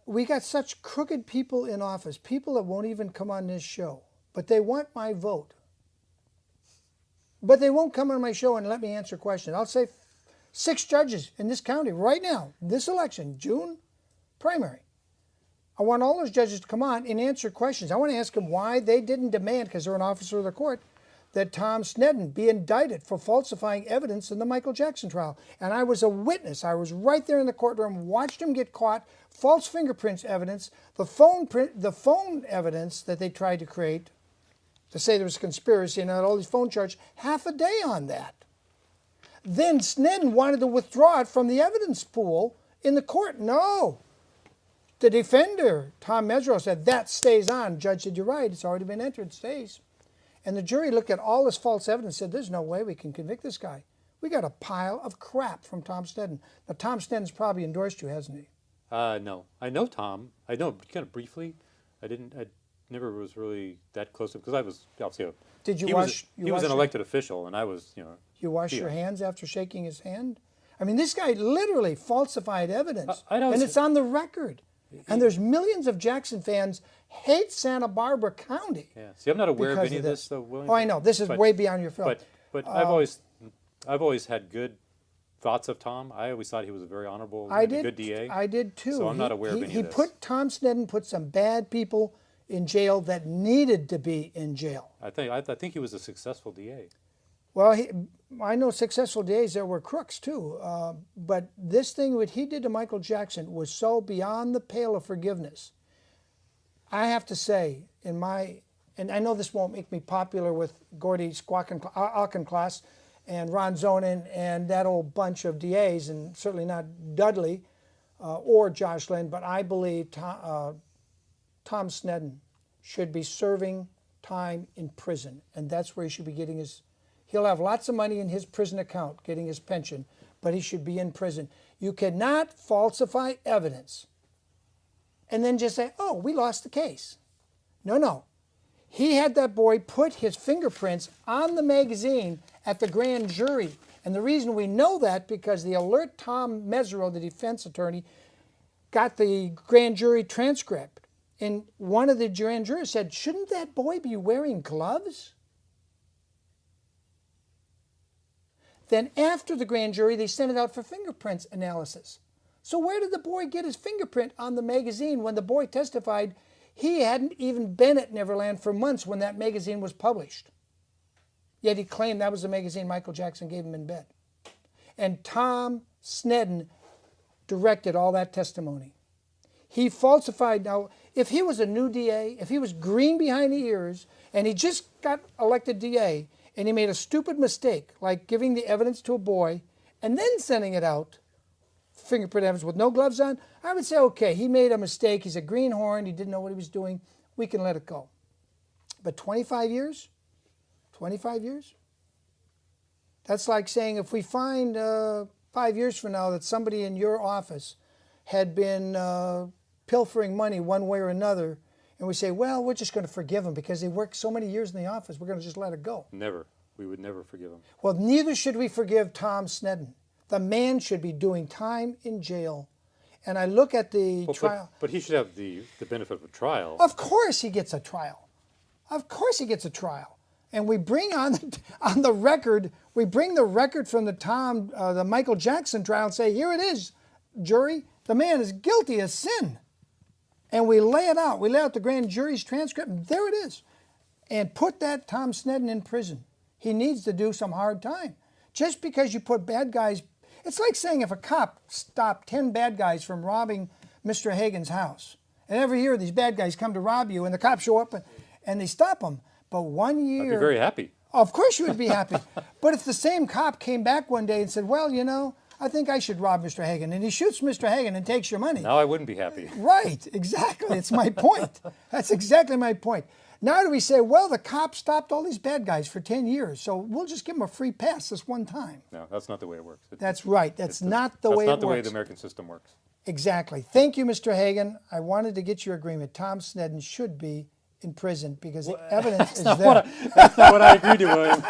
we got such crooked people in office, people that won't even come on this show, but they want my vote. But they won't come on my show and let me answer questions. I'll say 6 judges in this county right now, this election, June primary. I want all those judges to come on and answer questions. I want to ask them why they didn't demand, because they're an officer of the court, that Tom Sneddon be indicted for falsifying evidence in the Michael Jackson trial. And I was a witness. I was right there in the courtroom, watched him get caught, false fingerprints evidence, the phone evidence that they tried to create to say there was a conspiracy, and all these phone charges, half a day on that. Then Sneddon wanted to withdraw it from the evidence pool in the court. No. The defender, Tom Mesereau, said, that stays on. Judge said, you're right, it's already been entered, it stays. And the jury looked at all this false evidence and said, there's no way we can convict this guy. We got a pile of crap from Tom Sneddon. Now, Tom Sneddon's probably endorsed you, hasn't he? No. I know Tom. I know kind of briefly. I never was really that close to him, because I was obviously Did you he was an elected official, and I was, You wash your hands after shaking his hand? I mean, this guy literally falsified evidence, and it's on the record. And there's millions of Jackson fans hate Santa Barbara County. Yeah. See, I'm not aware of any of this, though, William. Oh, I know. This is way beyond your field. But I've always had good thoughts of Tom. I always thought he was a very honorable, good DA. I did too. So I'm not aware of any of this. Tom Sneddon put some bad people in jail that needed to be in jail. I think he was a successful DA. Well, I know successful DAs that were crooks too, but this thing, what he did to Michael Jackson, was so beyond the pale of forgiveness. I have to say, and I know this won't make me popular with Gordy Auchincloss and Ron Zonin and that old bunch of DAs, and certainly not Dudley or Josh Lynn, but I believe Tom Sneddon should be serving time in prison, and that's where he should be getting his. He'll have lots of money in his prison account getting his pension, but he should be in prison. You cannot falsify evidence and then just say, oh, we lost the case. No. He had that boy put his fingerprints on the magazine at the grand jury. And the reason we know that, because the alert Tom Mesereau, the defense attorney, got the grand jury transcript. And one of the grand jurors said, shouldn't that boy be wearing gloves? Then after the grand jury, they sent it out for fingerprints analysis. So where did the boy get his fingerprint on the magazine when the boy testified he hadn't even been at Neverland for months when that magazine was published? Yet he claimed that was the magazine Michael Jackson gave him in bed. And Tom Sneddon directed all that testimony. He falsified. Now, if he was a new DA, if he was green behind the ears, and he just got elected DA, and he made a stupid mistake, like giving the evidence to a boy and then sending it out, fingerprint evidence with no gloves on, I would say, okay, he made a mistake. He's a greenhorn. He didn't know what he was doing. We can let it go. But 25 years? 25 years? That's like saying if we find 5 years from now that somebody in your office had been pilfering money one way or another, and we say, well, we're just going to forgive him because he worked so many years in the office, we're going to just let it go. Never. We would never forgive him. Well, neither should we forgive Tom Sneddon. The man should be doing time in jail. And I look at the trial. But he should have the benefit of a trial. Of course he gets a trial. Of course he gets a trial. And we bring on the record, we bring the record from the Michael Jackson trial and say, here it is, jury. The man is guilty of sin. And we lay it out. We lay out the grand jury's transcript, and there it is. And put that Tom Sneddon in prison. He needs to do some hard time. Just because you put bad guys, it's like saying if a cop stopped 10 bad guys from robbing Mr. Hagen's house, and every year these bad guys come to rob you, and the cops show up and they stop them. But 1 year... I'd be very happy. Of course you would be happy. But if the same cop came back one day and said, well, you know, I think I should rob Mr. Hagen, and he shoots Mr. Hagen and takes your money. Now I wouldn't be happy. Right, exactly. It's my point. That's exactly my point. Now do we say, well, the cop stopped all these bad guys for 10 years, so we'll just give them a free pass this one time. No, that's not the way it works. That's right. That's not the way it works. That's not the way the American system works. Exactly. Thank you, Mr. Hagen. I wanted to get your agreement. Tom Sneddon should be in prison because the evidence is there. That's not what I agreed to, William.